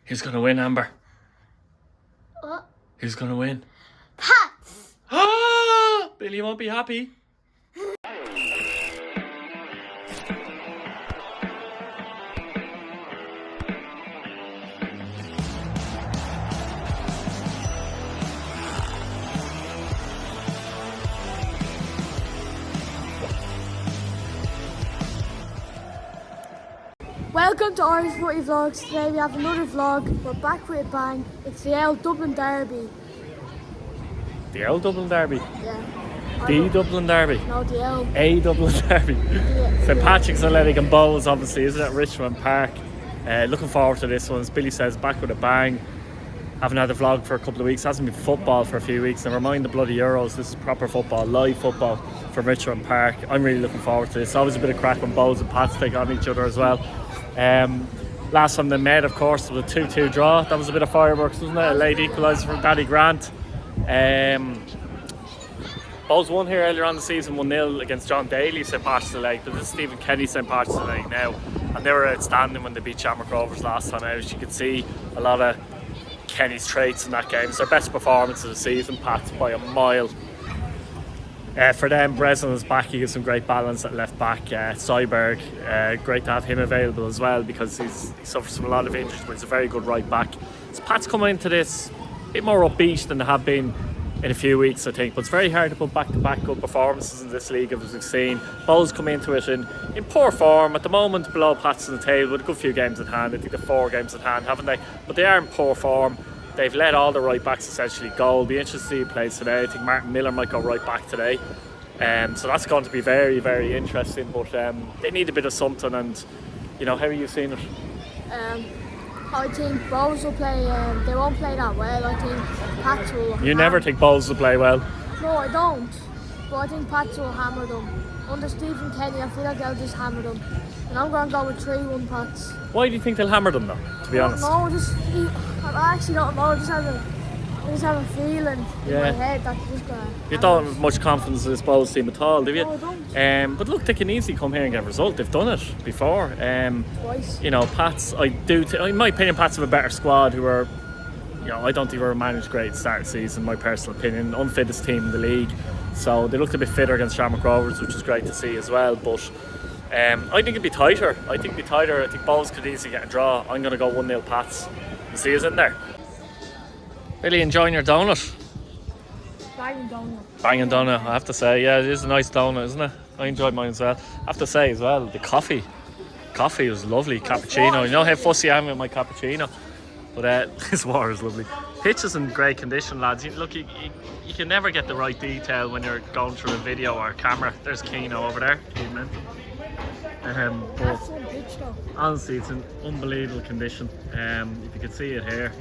Who's going to win, Amber? What? Who's going to win? Pats! Ah! Billy won't be happy. Welcome to Irish Footy Vlogs. Today we have another vlog. We're back with a bang. It's the old Dublin Derby. The old Dublin Derby? Yeah. The Dublin Derby? No, the old. A Dublin Derby? Yeah. St Patricks Athletic and Bohs, obviously, isn't it? Richmond Park. Looking forward to this one. As Billy says, back with a bang. Haven't had a vlog for a couple of weeks. Hasn't been football for a few weeks. Never mind the bloody Euros. This is proper football, live football from Richmond Park. I'm really looking forward to this. It's always a bit of crack when Bohs and Pats take on each other as well. Last time they met, of course, was a 2-2 draw. That was a bit of fireworks, wasn't it? A late equaliser from Daddy Grant. Bohs won here earlier on the season, 1-0 against John Daly, St Patricks Athletic, but this is Stephen Kenny, St Patricks Athletic now, and they were outstanding when they beat Shamrock Rovers last time out. You could see a lot of Kenny's traits in that game. It's their best performance of the season, Pats, by a mile. For them, Breslin is back. He gives some great balance at left back. Cyberg, great to have him available as well because he suffers from a lot of injuries, but he's a very good right back. So Pats coming into this a bit more upbeat than they have been in a few weeks, I think. But it's very hard to put back-to-back good performances in this league, as we've seen. Bohs come into it in poor form at the moment, below Pats on the table with a good few games at hand. I think they're 4 games at hand, haven't they? But they are in poor form. They've let all the right backs essentially go. It'll be interesting to see who plays today. I think Martin Miller might go right back today. So that's going to be very, very interesting. But they need a bit of something. And, you know, how are you seeing it? I think Bohs will play, they won't play that well. I think Pats will. You never think Bohs will play well? No, I don't. But I think Pats will hammer them. Under Stephen Kenny, I feel like they'll just hammer them. And I'm going to go with 3-1 Pats. Why do you think they'll hammer them though, to be honest? No, I actually don't know. I just have a feeling in my head that they're just going to. You don't have much confidence in this Bohs team at all, do you? No, I don't. But look, they can easily come here and get a result. They've done it before. Twice. You know, Pats, in my opinion, Pats have a better squad who are, you know, I don't think were managed great at the start of the season, in my personal opinion. Unfittest team in the league. So they looked a bit fitter against Shamrock Rovers, which is great to see as well. But I think it'd be tighter. I think Bohs could easily get a draw. I'm going to go 1-0 Pats. You see us in there. Really enjoying your donut? Banging donut. Banging donut, I have to say. Yeah, it is a nice donut, isn't it? I enjoyed mine as well. I have to say as well, the coffee was lovely. Cappuccino. You know how fussy I am with my cappuccino. But this water is lovely. Pitch is in great condition, lads. Look, you can never get the right detail when you're going through a video or a camera. There's Keno over there. Evening. But honestly, it's in unbelievable condition. If you can see it here.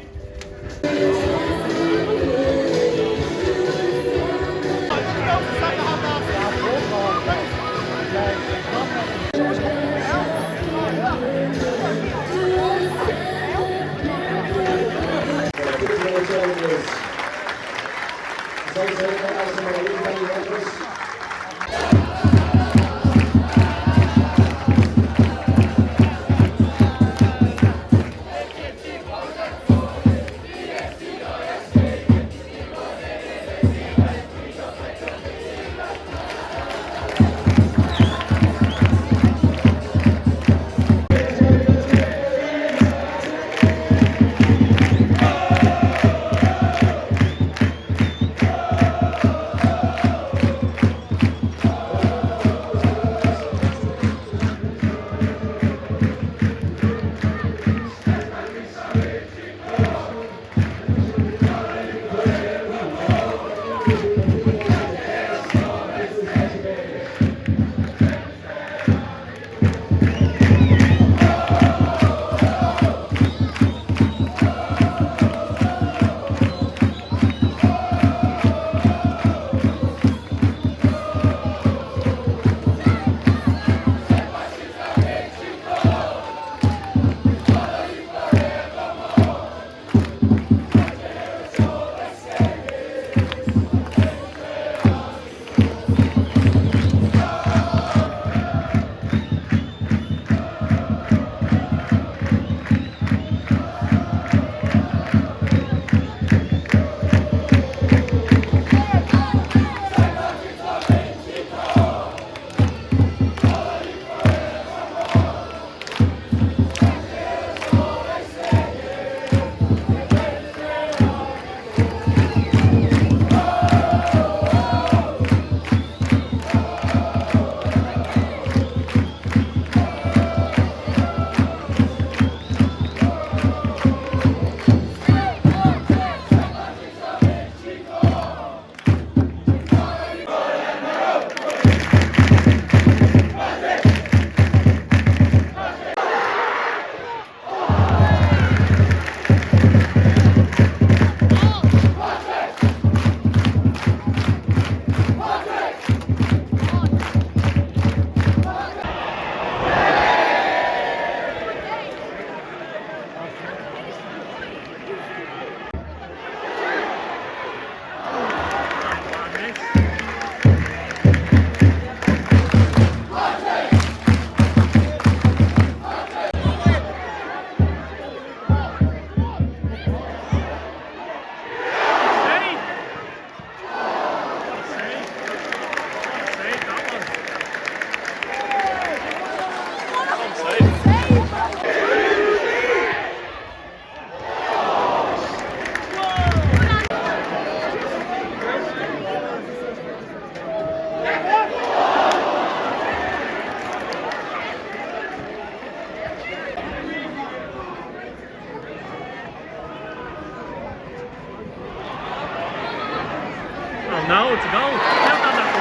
No, it's a goal. Count on that to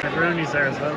win. And Rooney's there as well.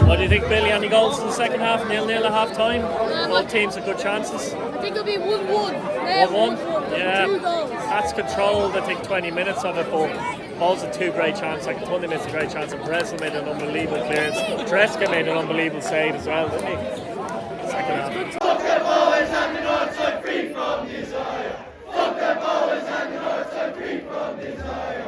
What do you think, Billy? Any goals in the second half? 0-0 at half time? Both teams have good chances. I think it'll be 1-1. 1-1? Yeah. 2 goals. That's controlled, I think, 20 minutes of it, but Bohs had 2 great chances. Like, Tundi missed a great chance, and Bresel made an unbelievable clearance. Chorazka made an unbelievable save as well, didn't he? Second half. Fuck the Bohs and the north side free from desire. Fuck the Bohs and the north side free from desire.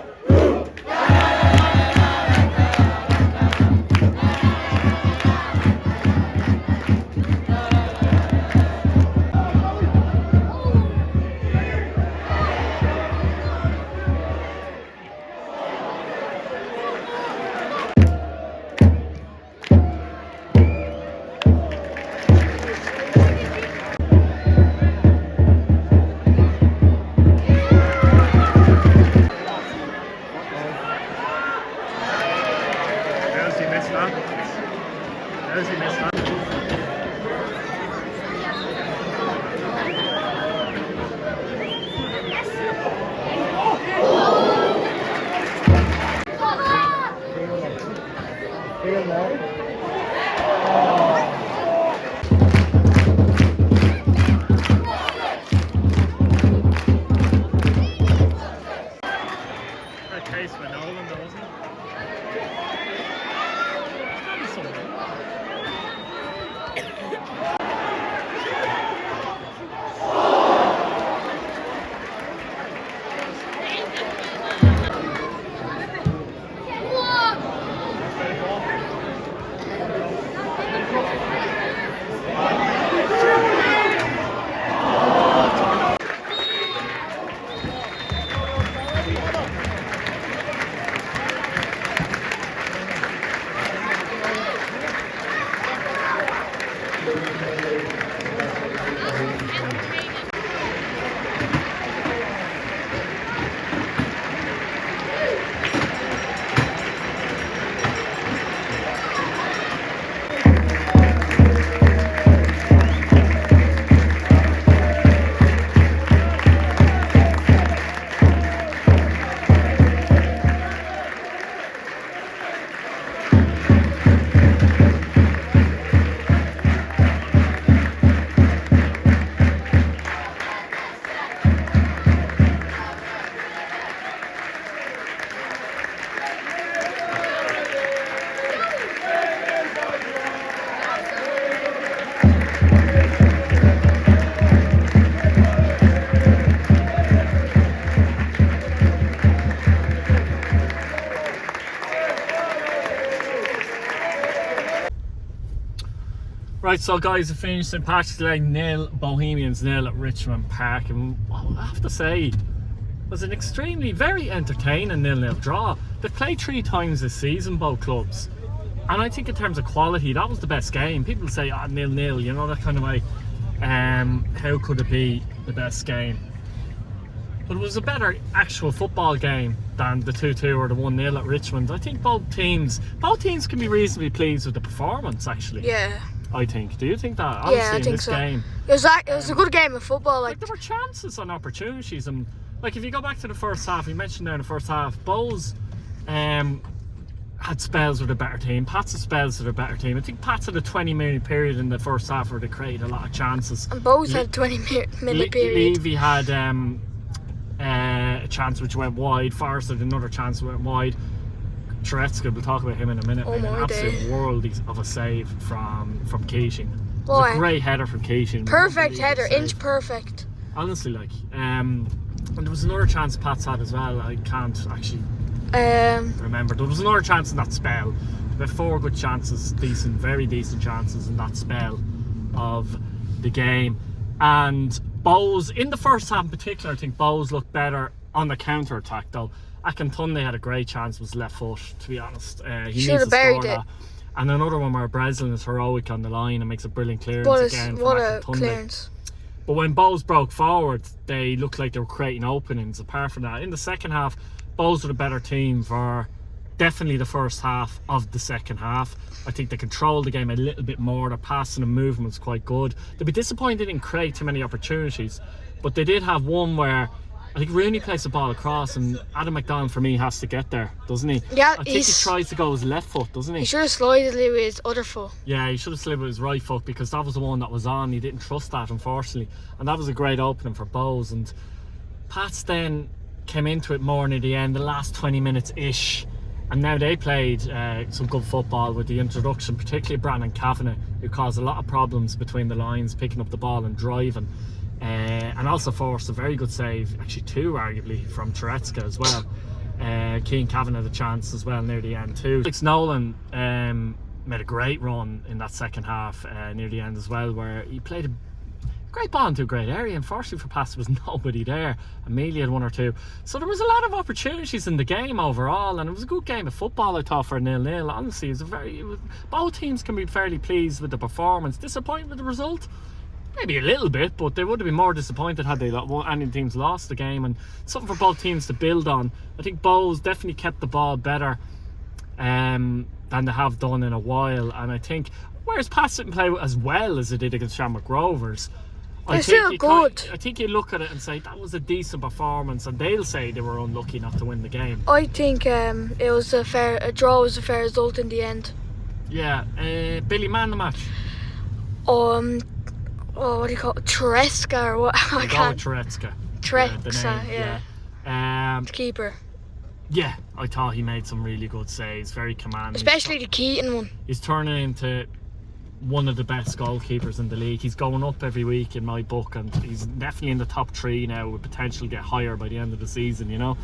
Right, so guys, it finished St Patricks Athletic 0, Bohemians 0 at Richmond Park, and I have to say, it was an extremely, very entertaining 0-0 draw. They've played 3 times this season, both clubs, and I think in terms of quality, that was the best game. People say, 0-0, you know, that kind of way. How could it be the best game? But it was a better actual football game than the 2-2 or the 1-0 at Richmond. I think both teams can be reasonably pleased with the performance, actually. Yeah. I think. Do you think that? Honestly, Yeah, I in think this so. game, It was a good game of football. like there were chances and opportunities, and like if you go back to the first half, you mentioned there in the first half, Bohs had spells with a better team. Pats had spells with a better team. I think Pats had a 20-minute period in the first half where they created a lot of chances. And Bohs had a 20-minute period. Levy had a chance which went wide. Forrest had another chance that went wide. Chorazka, we'll talk about him in a minute, made an absolute world of a save from Keating. It was a great header from Keating. Perfect header, inch perfect. Honestly, like, and there was another chance Pats had as well. I can't actually remember. There was another chance in that spell. About 4 good chances, very decent chances in that spell of the game. And Bohs, in the first half in particular, I think Bohs looked better on the counter-attack though. Akintunde had a great chance with his left foot, to be honest. He should have buried it. And another one where Breslin is heroic on the line and makes a brilliant clearance again from Akintunde. Clearance. But when Bohs broke forward, they looked like they were creating openings. Apart from that, in the second half, Bohs were the better team for definitely the first half of the second half. I think they controlled the game a little bit more. Their passing and movement's quite good. They'd be disappointed they didn't create too many opportunities, but they did have one where I think Rooney plays the ball across, and Adam McDonald for me has to get there, doesn't he? Yeah, I think he tries to go with his left foot, doesn't he? He should have slid with his other foot. Yeah, he should have slid with his right foot because that was the one that was on. He didn't trust that, unfortunately, and that was a great opening for Bohs. And Pats then came into it more near the end, the last 20 minutes ish, and now they played some good football with the introduction, particularly Brandon Kavanagh, who caused a lot of problems between the lines, picking up the ball and driving. And also forced a very good save, actually 2 arguably, from Chorazka as well. Keane Kavanagh had a chance as well near the end too. Alex Nolan made a great run in that second half near the end as well, where he played a great ball into a great area. Unfortunately for Pass, there was nobody there. Amelia had 1 or 2. So there was a lot of opportunities in the game overall, and it was a good game of football, I thought, for 0-0. Honestly, both teams can be fairly pleased with the performance. Disappointed with the result? Maybe a little bit, but they would have been more disappointed had any teams lost the game, and something for both teams to build on. I think Bohs definitely kept the ball better than they have done in a while, and I think whereas Pats didn't play as well as they did against Shamrock Rovers, I think you look at it and say that was a decent performance, and they'll say they were unlucky not to win the game. I think it was a draw was a fair result in the end. Yeah, Billy, man the match. What do you call it? Chorazka or what? I can't. Chorazka. Chorazka, yeah. The keeper. Yeah, I thought he made some really good saves, very commanding. Especially the Keaton one. He's turning into one of the best goalkeepers in the league. He's going up every week in my book, and he's definitely in the top 3 now, with potential to get higher by the end of the season, you know.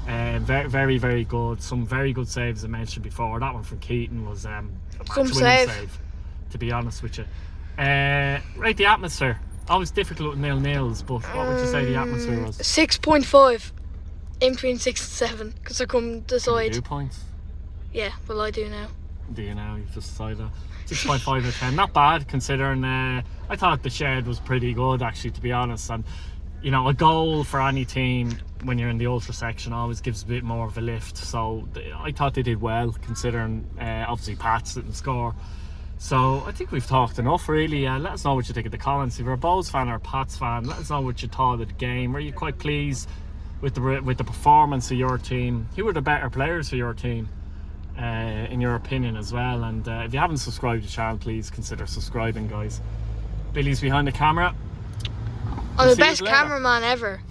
Very, very, very good. Some very good saves I mentioned before. That one from Keaton was a match-winning save, to be honest with you. Right, the atmosphere. Always difficult with 0-0s, but what would you say the atmosphere was? 6.5 in between 6 and 7, because I couldn't decide. Can you do points? Yeah, well, I do now. Do you now? You've just decided that. 6.5 out of 10. Not bad, considering I thought the shed was pretty good, actually, to be honest. And you know, a goal for any team when you're in the ultra section always gives a bit more of a lift. So I thought they did well, considering obviously Pats didn't score. So I think we've talked enough, really. Let us know what you think of the comments. If you're a Bohs fan or a Pats fan, let us know what you thought of the game. Were you quite pleased with the performance of your team? Who were the better players for your team, in your opinion, as well? And if you haven't subscribed to the channel, please consider subscribing, guys. Billy's behind the camera. I'm the best cameraman ever.